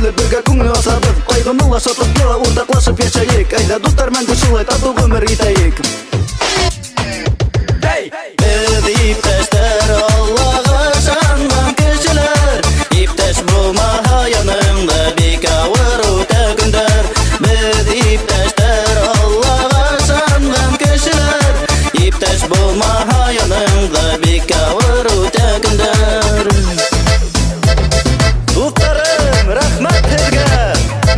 Күліп бірге көңіл асабыз, қайғыны шатлық ела ортақлашып яшайық. Айда достар мәңгі шулай тату өмір етайық. Біз иптәштер, Аллаға жанған кешелер, иптәш болмаға яныңда бик ауыр үтә күндер. Біз иптәштер, Аллаға жанған кешелер, иптәш болмаға яныңда бик ауыр үтә күндер. Достарым, рахмат һезгә,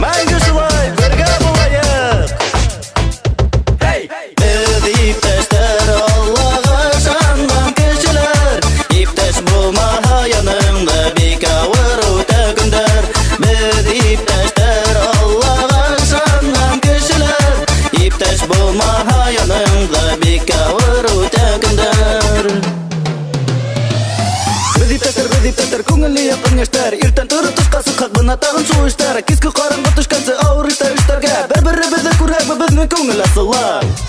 мәңгі шулай бірге болайық. Біз иптәштер, Аллаға жанған кешелер, иптәш болмаға яныңда бик ауыр үтә күндер. Біз иптәштер, Аллаға жанған кешелер, иптәш болмаға яныңда бик ауыр үтә күндер. Біз иптәштер, көңілі яқын яштар. Иртән тұрып тышқасы қақбына тағын шу іштар. Кескі қарынғы түшкәнсі ауыр іштар іштерге. Бір-бірі бізді көрәк, біздің көңіл асылар.